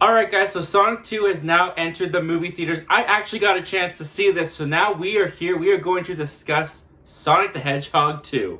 Alright guys, so Sonic 2 has now entered the movie theaters. I actually got a chance to see this, so now we are here. We are going to discuss Sonic the Hedgehog 2.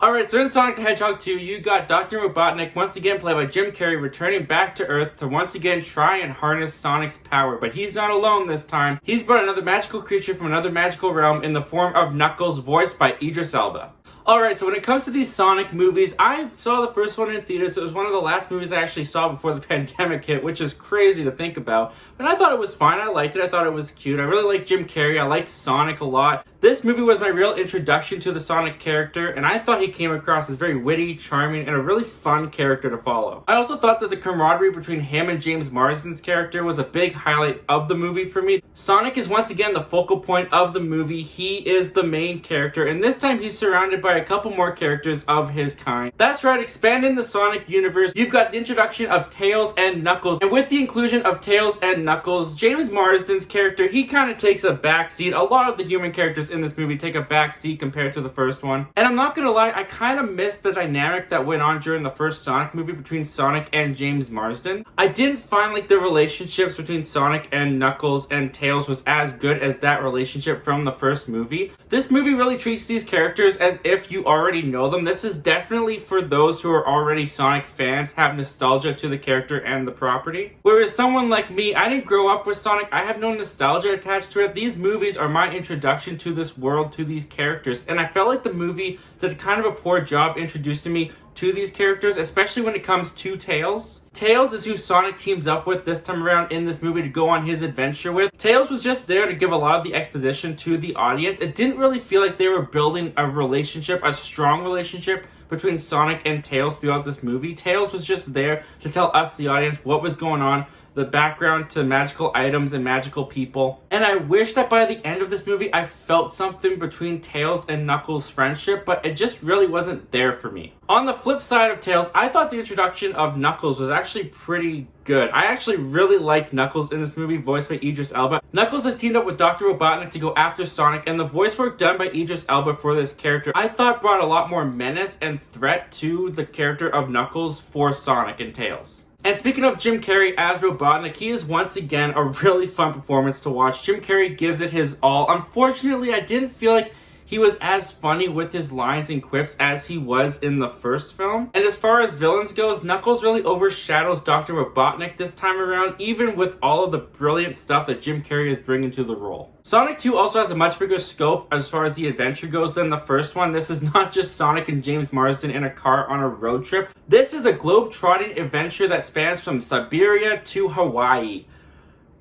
Alright, so in Sonic the Hedgehog 2, you got Dr. Robotnik, once again played by Jim Carrey, returning back to Earth to once again try and harness Sonic's power. But he's not alone this time. He's brought another magical creature from another magical realm in the form of Knuckles, voiced by Idris Elba. Alright, so when it comes to these Sonic movies, I saw the first one in theaters. It was one of the last movies I actually saw before the pandemic hit, which is crazy to think about. But I thought it was fine. I liked it. I thought it was cute. I really liked Jim Carrey. I liked Sonic a lot. This movie was my real introduction to the Sonic character, and I thought he came across as very witty, charming, and a really fun character to follow. I also thought that the camaraderie between him and James Marsden's character was a big highlight of the movie for me. Sonic is once again the focal point of the movie. He is the main character, and this time he's surrounded by a couple more characters of his kind. That's right, expanding the Sonic universe, you've got the introduction of Tails and Knuckles, and with the inclusion of Tails and Knuckles, James Marsden's character, he kind of takes a backseat. A lot of the human characters in this movie take a backseat compared to the first one. And I'm not gonna lie, I kind of missed the dynamic that went on during the first Sonic movie between Sonic and James Marsden. I didn't find like the relationships between Sonic and Knuckles and Tails was as good as that relationship from the first movie. This movie really treats these characters as if you already know them. This is definitely for those who are already Sonic fans, have nostalgia to the character and the property. Whereas someone like me, I didn't grow up with Sonic, I have no nostalgia attached to it. These movies are my introduction to this world, to these characters, and I felt like the movie did kind of a poor job introducing me to these characters, especially when it comes to Tails. Tails is who Sonic teams up with this time around in this movie to go on his adventure with. Tails was just there to give a lot of the exposition to the audience. It didn't really feel like they were building a relationship, a strong relationship between Sonic and Tails throughout this movie. Tails was just there to tell us, the audience, what was going on, the background to magical items and magical people. And I wish that by the end of this movie, I felt something between Tails and Knuckles' friendship, but it just really wasn't there for me. On the flip side of Tails, I thought the introduction of Knuckles was actually pretty good. I actually really liked Knuckles in this movie, voiced by Idris Elba. Knuckles has teamed up with Dr. Robotnik to go after Sonic, and the voice work done by Idris Elba for this character, I thought brought a lot more menace and threat to the character of Knuckles for Sonic and Tails. And speaking of Jim Carrey as Robotnik, he is once again a really fun performance to watch. Jim Carrey gives it his all. Unfortunately, I didn't feel like he was as funny with his lines and quips as he was in the first film. And as far as villains goes, Knuckles really overshadows Dr. Robotnik this time around, even with all of the brilliant stuff that Jim Carrey is bringing to the role. Sonic 2 also has a much bigger scope as far as the adventure goes than the first one. This is not just Sonic and James Marsden in a car on a road trip. This is a globe-trotting adventure that spans from Siberia to Hawaii.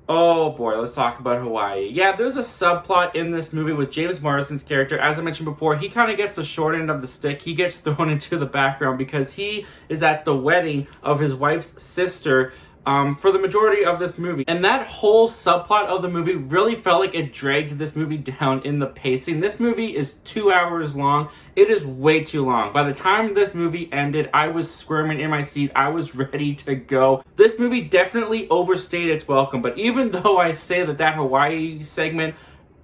Oh boy, let's talk about Hawaii. Yeah, there's a subplot in this movie with James Marsden's character. As I mentioned before, he kind of gets the short end of the stick. He gets thrown into the background because he is at the wedding of his wife's sister for the majority of this movie. And that whole subplot of the movie really felt like it dragged this movie down in the pacing. This movie is 2 hours long. It is way too long. By the time this movie ended, I was squirming in my seat. I was ready to go. This movie definitely overstayed its welcome, but even though I say that Hawaii segment,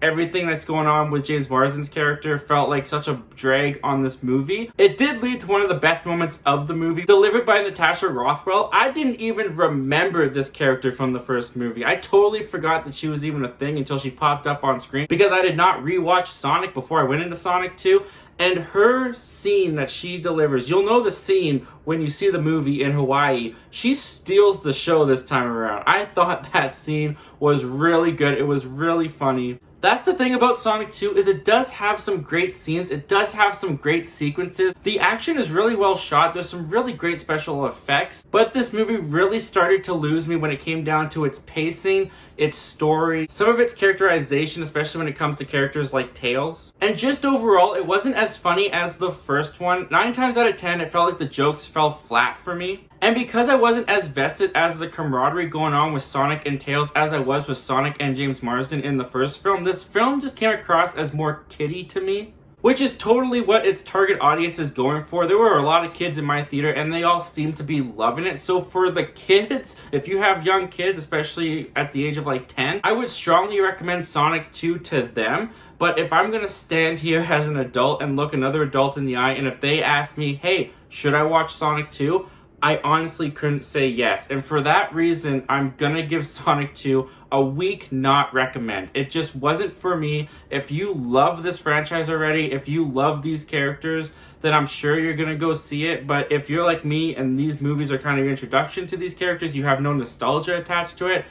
everything that's going on with James Marsden's character felt like such a drag on this movie, it did lead to one of the best moments of the movie, delivered by Natasha Rothwell. I didn't even remember this character from the first movie. I totally forgot that she was even a thing until she popped up on screen, because I did not rewatch Sonic before I went into Sonic 2. And her scene that she delivers, you'll know the scene when you see the movie in Hawaii. She steals the show this time around. I thought that scene was really good. It was really funny. That's the thing about Sonic 2, is it does have some great scenes. It does have some great sequences. The action is really well shot. There's some really great special effects. But this movie really started to lose me when it came down to its pacing, its story, some of its characterization, especially when it comes to characters like Tails. And just overall, it wasn't as funny as the first one. 9 times out of 10, it felt like the jokes fell flat for me. And because I wasn't as vested as the camaraderie going on with Sonic and Tails as I was with Sonic and James Marsden in the first film, this film just came across as more kiddie to me, which is totally what its target audience is going for. There were a lot of kids in my theater and they all seemed to be loving it. So for the kids, if you have young kids, especially at the age of like 10, I would strongly recommend Sonic 2 to them. But if I'm going to stand here as an adult and look another adult in the eye, and if they ask me, hey, should I watch Sonic 2? I honestly couldn't say yes. And for that reason, I'm gonna give Sonic 2 a weak not recommend. It just wasn't for me. If you love this franchise already, if you love these characters, then I'm sure you're gonna go see it. But if you're like me and these movies are kind of your introduction to these characters, you have no nostalgia attached to it,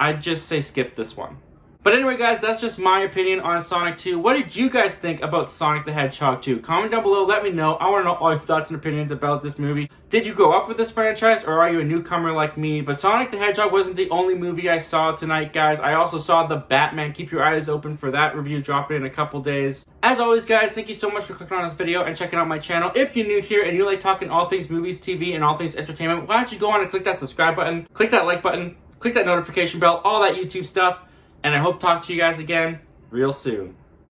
I'd just say skip this one. But anyway, guys, that's just my opinion on Sonic 2. What did you guys think about Sonic the Hedgehog 2? Comment down below, let me know. I want to know all your thoughts and opinions about this movie. Did you grow up with this franchise, or are you a newcomer like me? But Sonic the Hedgehog wasn't the only movie I saw tonight, guys. I also saw The Batman. Keep your eyes open for that review dropping in a couple days. As always, guys, thank you so much for clicking on this video and checking out my channel. If you're new here and you like talking all things movies, TV, and all things entertainment, why don't you go on and click that subscribe button, click that like button, click that notification bell, all that YouTube stuff. And I hope to talk to you guys again real soon.